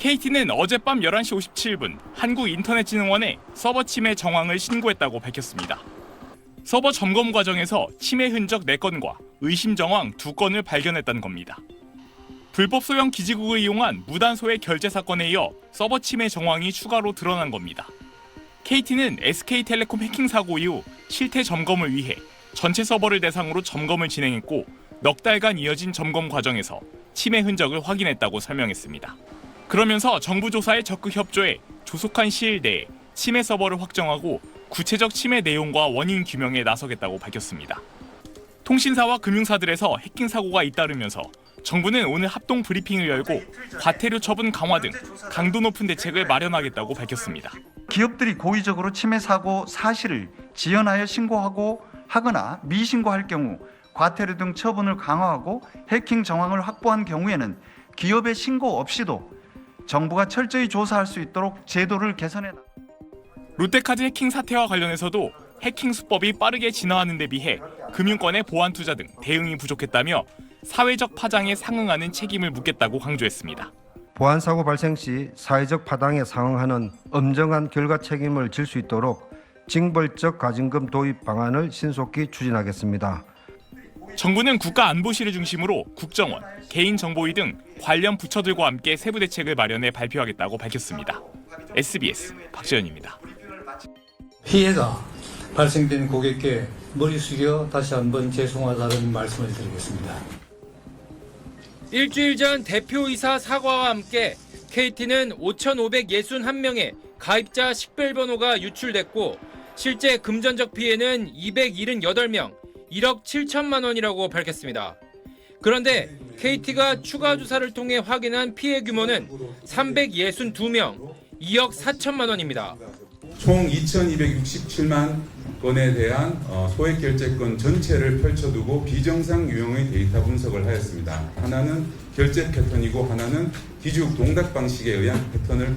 KT는 어젯밤 11시 57분 한국인터넷진흥원에 서버 침해 정황을 신고했다고 밝혔습니다. 서버 점검 과정에서 침해 흔적 4건과 의심 정황 2건을 발견했다는 겁니다. 불법 소형 기지국을 이용한 무단 소액 결제 사건에 이어 서버 침해 정황이 추가로 드러난 겁니다. KT는 SK텔레콤 해킹 사고 이후 실태 점검을 위해 전체 서버를 대상으로 점검을 진행했고 넉 달간 이어진 점검 과정에서 침해 흔적을 확인했다고 설명했습니다. 그러면서 정부 조사에 적극 협조해 조속한 시일 내에 침해 서버를 확정하고 구체적 침해 내용과 원인 규명에 나서겠다고 밝혔습니다. 통신사와 금융사들에서 해킹 사고가 잇따르면서 정부는 오늘 합동 브리핑을 열고 과태료 처분 강화 등 강도 높은 대책을 마련하겠다고 밝혔습니다. 기업들이 고의적으로 침해 사고 사실을 지연하여 신고하고 하거나 미신고할 경우 과태료 등 처분을 강화하고 해킹 정황을 확보한 경우에는 기업의 신고 없이도 정부가 철저히 조사할 수 있도록 제도를 개선해 나갑니다. 롯데카드 해킹 사태와 관련해서도 해킹 수법이 빠르게 진화하는 데 비해 금융권의 보안 투자 등 대응이 부족했다며 사회적 파장에 상응하는 책임을 묻겠다고 강조했습니다. 보안 사고 발생 시 사회적 파장에 상응하는 엄정한 결과 책임을 질 수 있도록 징벌적 가징금 도입 방안을 신속히 추진하겠습니다. 정부는 국가안보실을 중심으로 국정원, 개인정보위 등 관련 부처들과 함께 세부 대책을 마련해 발표하겠다고 밝혔습니다. SBS 박재현입니다. 피해가 발생된 고객께 머리 숙여 다시 한번 죄송하다는 말씀을 드리겠습니다. 일주일 전 대표이사 사과와 함께 KT는 5,561명의 가입자 식별번호가 유출됐고 실제 금전적 피해는 278명, 1억 7천만 원이라고 밝혔습니다. 그런데 KT가 추가 조사를 통해 확인한 피해 규모는 362명, 2억 4천만 원입니다. 총 2,267만 건에 대한 소액 결제권 전체를 펼쳐두고 비정상 유형의 데이터 분석을 하였습니다. 하나는 결제 패턴이고 하나는 기죽 동작 방식에 의한 패턴을.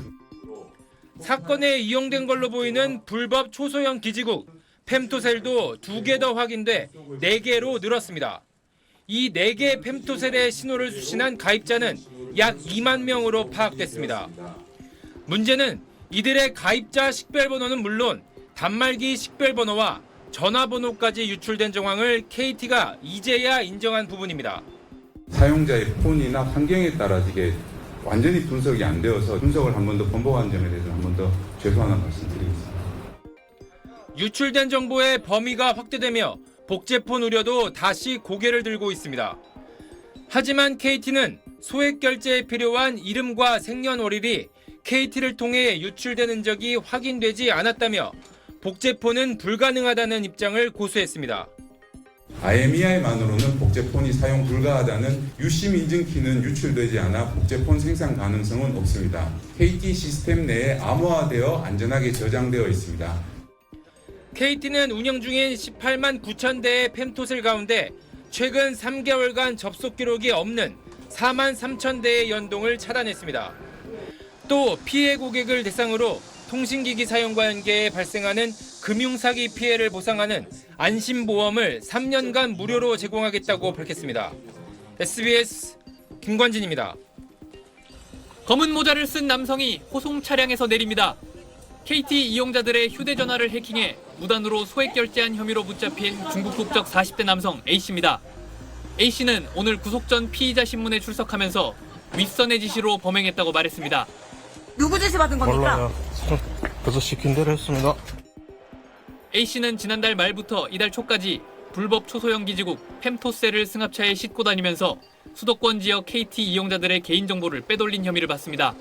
사건에 이용된 걸로 보이는 불법 초소형 기지국 펨토셀도 2개 더 확인돼 4개로 늘었습니다. 이 4개 펨토셀의 신호를 수신한 가입자는 약 2만 명으로 파악됐습니다. 문제는 이들의 가입자 식별번호는 물론 단말기 식별번호와 전화번호까지 유출된 정황을 KT가 이제야 인정한 부분입니다. 사용자의 폰이나 환경에 따라 이게 완전히 분석이 안 되어서 분석을 한 번 더 번복한 점에 대해서 한 번 더 죄송하다는 말씀 드리겠습니다. 유출된 정보의 범위가 확대되며 복제폰 우려도 다시 고개를 들고 있습니다. 하지만 KT는 소액 결제에 필요한 이름과 생년월일이 KT를 통해 유출되는 적이 확인되지 않았다며 복제폰은 불가능하다는 입장을 고수했습니다. IMEI만으로는 복제폰이 사용 불가하다는 유심 인증키는 유출되지 않아 복제폰 생산 가능성은 없습니다. KT 시스템 내에 암호화되어 안전하게 저장되어 있습니다. KT는 운영 중인 18만 9천 대의 펨토셀 가운데 최근 3개월간 접속 기록이 없는 4만 3천 대의 연동을 차단했습니다. 또 피해 고객을 대상으로 통신기기 사용과 연계해 발생하는 금융사기 피해를 보상하는 안심보험을 3년간 무료로 제공하겠다고 밝혔습니다. SBS 김관진입니다. 검은 모자를 쓴 남성이 호송 차량에서 내립니다. KT 이용자들의 휴대전화를 해킹해 무단으로 소액 결제한 혐의로 붙잡힌 중국 국적 40대 남성 A씨입니다. A씨는 오늘 구속 전 피의자 신문에 출석하면서 윗선의 지시로 범행했다고 말했습니다. 누구 지시 받은 겁니까? 몰라요. 그래서 시킨 대로 했습니다. A씨는 지난달 말부터 이달 초까지 불법 초소형 기지국 펨토셀을 승합차에 싣고 다니면서 수도권 지역 KT 이용자들의 개인정보를 빼돌린 혐의를 받습니다.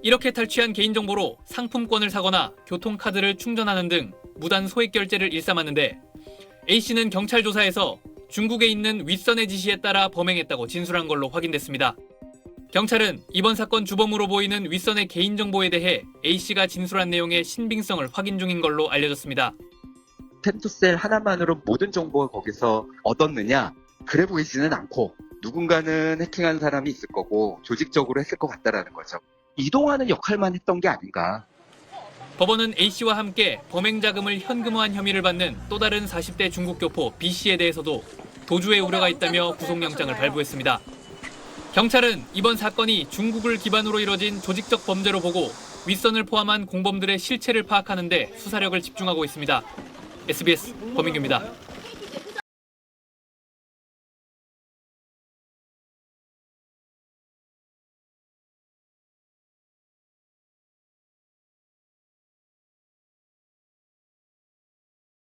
이렇게 탈취한 개인정보로 상품권을 사거나 교통카드를 충전하는 등 무단 소액 결제를 일삼았는데 A씨는 경찰 조사에서 중국에 있는 윗선의 지시에 따라 범행했다고 진술한 걸로 확인됐습니다. 경찰은 이번 사건 주범으로 보이는 윗선의 개인정보에 대해 A씨가 진술한 내용의 신빙성을 확인 중인 걸로 알려졌습니다. 펨토셀 하나만으로 모든 정보를 거기서 얻었느냐? 그래 보이지는 않고 누군가는 해킹한 사람이 있을 거고 조직적으로 했을 것 같다라는 거죠. 이동하는 역할만 했던 게 아닌가. 법원은 A씨와 함께 범행 자금을 현금화한 혐의를 받는 또 다른 40대 중국 교포 B씨에 대해서도 도주의 우려가 있다며 구속영장을 발부했습니다. 경찰은 이번 사건이 중국을 기반으로 이뤄진 조직적 범죄로 보고 윗선을 포함한 공범들의 실체를 파악하는 데 수사력을 집중하고 있습니다. SBS 범인규입니다.